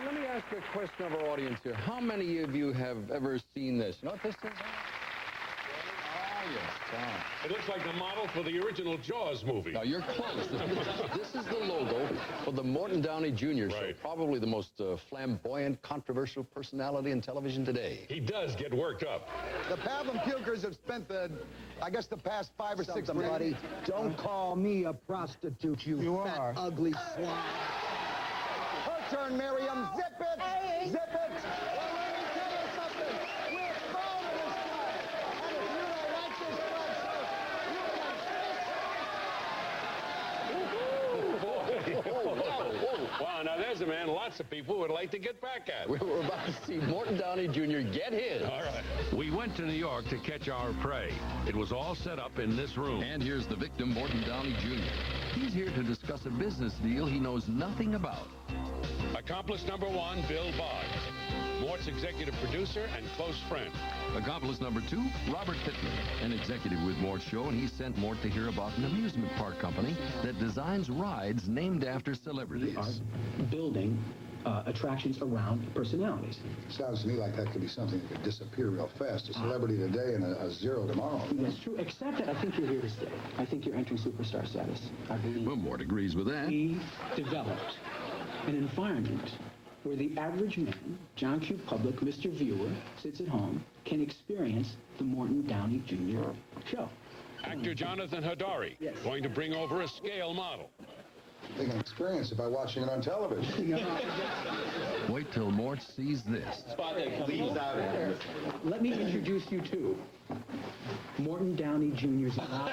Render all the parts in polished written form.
Let me ask a question of our audience here. How many of you have ever seen this? You know what this is? Oh, yes, Tom. It looks like the model for the original Jaws movie. Now, you're close. This is the logo for the Morton Downey Jr. show. Probably the most flamboyant, controversial personality in television today. He does get worked up. The Pablum Pukers have spent the past 5 or 6 months. Buddy, don't call me a prostitute, you fat, ugly slob. Her turn, Miriam. Zip it! Hey. Zip it! Well, let me tell you something. We're proud of this guy. And if you don't like this Wow, now there's a man lots of people would like to get back at. We're about to see Morton Downey Jr. get his. All right. We went to New York to catch our prey. It was all set up in this room. And here's the victim, Morton Downey Jr. He's here to discuss a business deal he knows nothing about. Accomplice number 1, Bill Boggs, Mort's executive producer and close friend. Accomplice number 2, Robert Pittman, an executive with Mort's show, and he sent Mort to hear about an amusement park company that designs rides named after celebrities. We are building attractions around personalities. Sounds to me like that could be something that could disappear real fast. A celebrity today and a zero tomorrow. That's true, except that I think you're here to stay. I think you're entering superstar status. I believe. Well, Mort agrees with that. We developed an environment where the average man, John Q. Public, Mr. Viewer, sits at home, can experience the Morton Downey Jr. show. Actor Jonathan Hadari, going to bring over a scale model. They can experience it by watching it on television. Wait till Mort sees this. Let me introduce you to Morton Downey Jr.'s loud.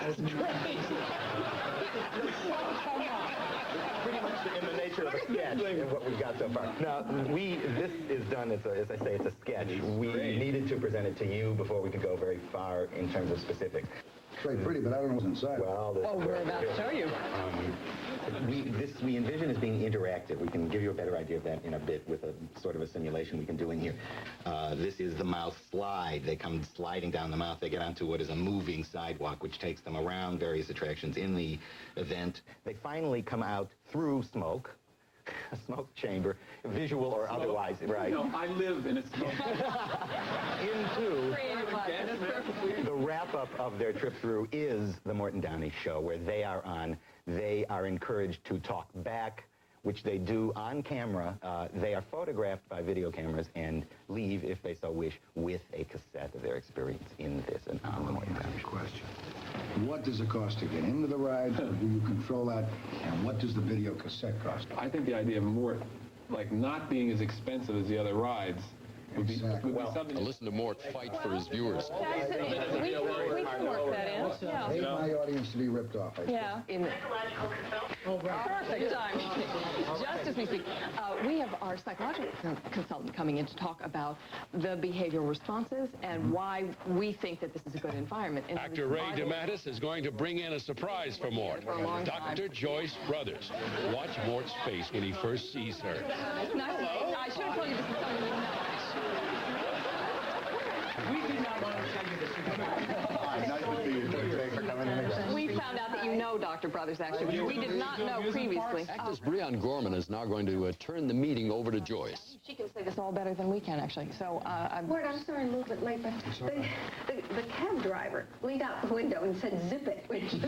Pretty much in the nature of a sketch in what we've got so far. Now, this is done, as I say, it's a sketch. We needed to present it to you before we could go very far in terms of specifics. It's very pretty, but I don't know what's inside. Well, we're about to show you. We envision as being interactive. We can give you a better idea of that in a bit with a sort of a simulation we can do in here. This is the mouth slide. They come sliding down the mouth. They get onto what is a moving sidewalk, which takes them around various attractions in the event. They finally come out through smoke, a smoke chamber, visual or otherwise, right? No, I live in a smoke. Into the wrap-up of their trip through is the Morton Downey show, where they are encouraged to talk back, which they do on camera. They are photographed by video cameras and leave, if they so wish, with a cassette of their experience in this and on the Morton Downey show. Question. What does it cost to get into the ride? Or do you control that? And what does the video cassette cost? I think the idea of Mort, like, not being as expensive as the other rides would be something. Listen to Mort fight for his viewers. Guys, we can work that in. I hate my audience to be ripped off. Yeah. Perfect time. Just as we speak, we have our psychological consultant coming in to talk about the behavioral responses and why we think that this is a good environment. Actor Ray DeMattis is going to bring in a surprise for Mort. Dr. Joyce Brothers. Watch Mort's face when he first sees her. It's nice. I should have told you this is something really nice. We did not want to tell you this. We found out that you know Dr. Brothers, actually. We did not know previously. Actress Breon Gorman is now going to turn the meeting over to Joyce. She can say this all better than we can, actually. So, Mort, I'm sorry, a little bit late, but the cab driver leaned out the window and said, "Zip it," which is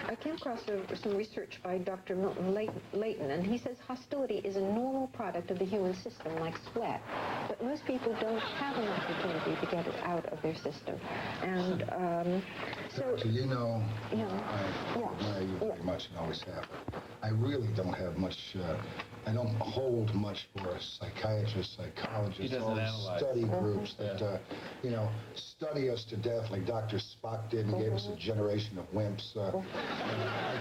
I came across some research by Dr. Milton Layton, and he says hostility is a normal product of the human system, like sweat. But most people don't have an opportunity to get it out of their system. And so you know, you pretty much always have. I really don't have much, I don't hold much for psychiatrists, psychologists, all these study groups that, you know, study us to death like Dr. Spock did and gave us a generation of wimps. I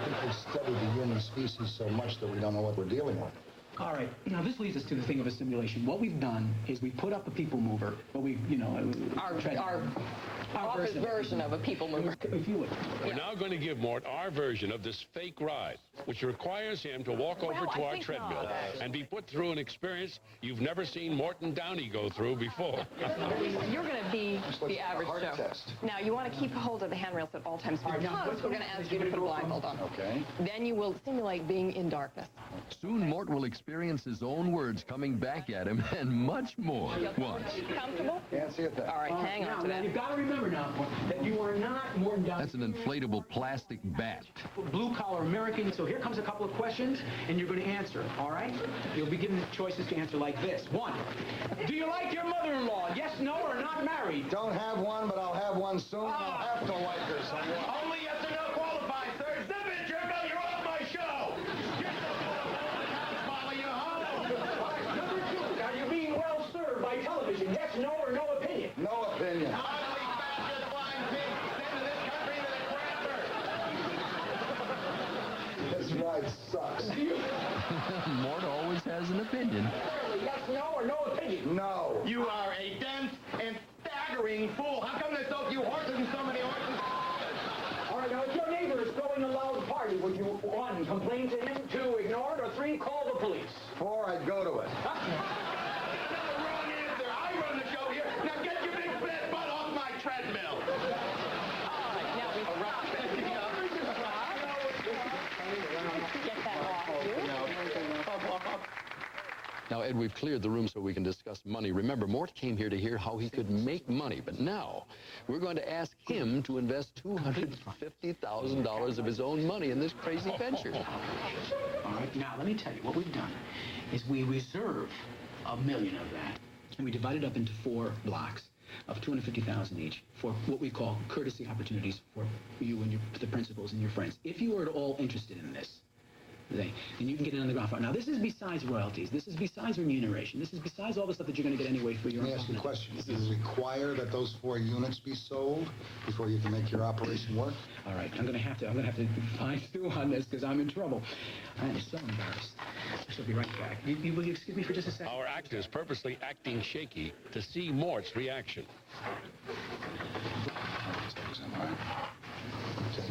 think they study the human species so much that we don't know what we're dealing with. All right. Now, this leads us to the thing of a simulation. What we've done is we put up a people mover, but we, Our office version of a people mover. If you would. We're now going to give Mort our version of this fake ride, which requires him to walk over to our treadmill and be put through an experience you've never seen Morton Downey go through before. You're going to be the average Joe. Test. Now, you want to keep hold of the handrails at all times because we're going to ask you to put a blindfold on. Okay. Then you will simulate being in darkness. Soon, Mort will experience his own words coming back at him and much more. Watch. Comfortable? Can't see it there. All right, hang on to Now, that. you've got to remember now that you are not Morton Downey. That's an inflatable plastic bat. Blue-collar American. So here comes a couple of questions, and you're going to answer, all right? You'll be given choices to answer like this. 1, do you like your mother-in-law? Yes, no, or not married? Don't have one, but I'll have one soon. I'll have to like her somewhat. Only yes or no qualifies, sir. Zip it, Jerko, you're off my show. Follow you home. Number 2, are you being well served by television? Yes, no, or no opinion? No opinion. This ride sucks. Mort always has an opinion. Yes, no, or no opinion? No. You are a dense and staggering fool. How come there's so few horses and so many horses? All right, now, if your neighbor is throwing a loud party, would you, 1, complain to him, 2, ignore it, or 3, call the police? 4, I'd go to it. Wrong answer. I run the show here. Now get your big fat butt off my treadmill. Now we get that off you. Now, Ed, we've cleared the room so we can discuss money. Remember, Mort came here to hear how he could make money, but now we're going to ask him to invest $250,000 of his own money in this crazy venture. All right, now let me tell you, what we've done is we reserve $1 million of that, and we divide it up into 4 blocks of $250,000 each for what we call courtesy opportunities for you and the principals and your friends. If you are at all interested in this, then you can get in on the ground floor. Now, this is besides royalties. This is besides remuneration. This is besides all the stuff that you're going to get anyway for your Let me ask you a question. Do you require that those 4 units be sold before you can make your operation work? All right, I'm going to have to find Stu on this because I'm in trouble. I am so embarrassed. I shall be right back. Will you excuse me for just a second? Our actors purposely acting shaky to see Mort's reaction.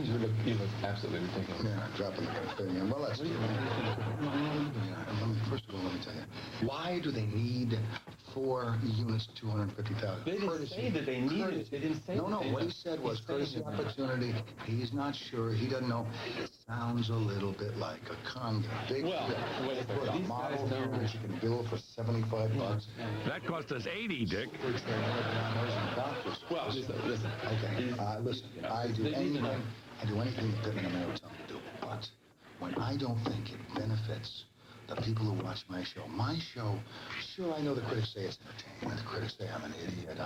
You look absolutely ridiculous. Yeah, dropping the thing. Well, that's... First of all, let me tell you. Why do they need 4 units, 250,000? They didn't say that they needed it. They didn't say No, that they what he said was courtesy opportunity. He's not sure. He doesn't know. It sounds a little bit like a condo. Well, they put a model here that you can bill for $75. That cost us 80, Dick. Well, listen. Okay, listen. I do anything that Pittman and Mayo tell me to do. But when I don't think it benefits the people who watch my show, sure, I know the critics say it's entertainment. The critics say I'm an idiot.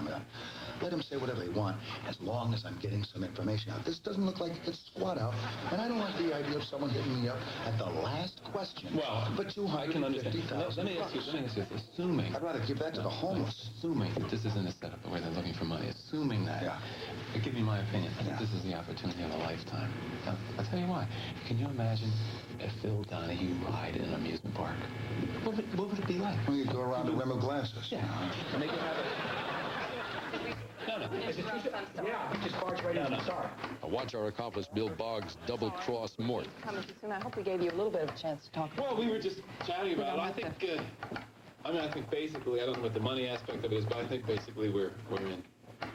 Let them say whatever they want, as long as I'm getting some information out. This doesn't look like it gets squat out, and I don't like the idea of someone hitting me up at the last question. Well, but I can understand. Let me ask you this. Assuming... I'd rather give that to the homeless. Assuming that this isn't a setup the way they're looking for money. Assuming that. Yeah. Give me my opinion. I think this is the opportunity of a lifetime. Now, I'll tell you why. Can you imagine if Phil Donahue ride in an amusement park? What would it be like? Well, you go around the rim of glasses. Yeah. Make it happen. No. Yeah, just barge right in. Sorry. Watch our accomplice Bill Boggs double-cross Mort. Coming too soon. I hope we gave you a little bit of a chance to talk. Well, we were just chatting about it. I think basically, I don't know what the money aspect of it is, but I think basically we're in.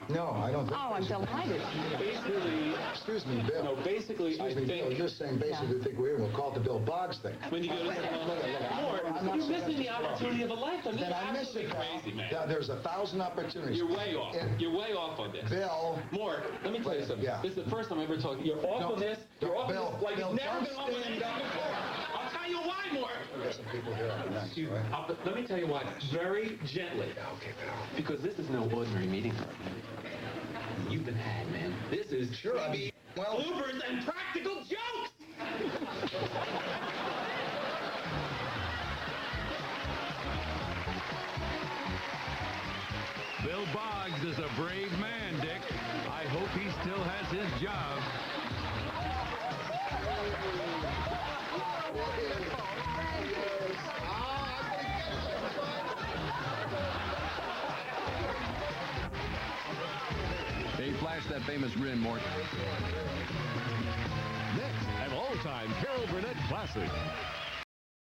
No, I don't think... Oh, I'm delighted. Basically... Excuse me, Bill. No, basically, I think... Bill, you're saying basically think we're in. We'll call it the Bill Boggs thing. When you go to... Mort, you're missing the opportunity of a lifetime. Then I miss it, crazy, man. There's 1,000 opportunities. You're way off. You're way off on this. Bill... Mort, let me tell you something. Yeah. This is the first time I ever talked. You're off on this. You're off on this like you've never been off on anything before. I'll tell you why, Mort. There's some people here on the night, right? Let me tell you why. Very gently. Okay, Bill. Because this is no ordinary meeting for me. You've been had, man. This is Sure, I mean, well... bloopers and practical jokes! Bill Boggs is a brave man, Dick. I hope he still has his job. Ah, famous grin, Mort. Next, an all-time Carol Burnett classic.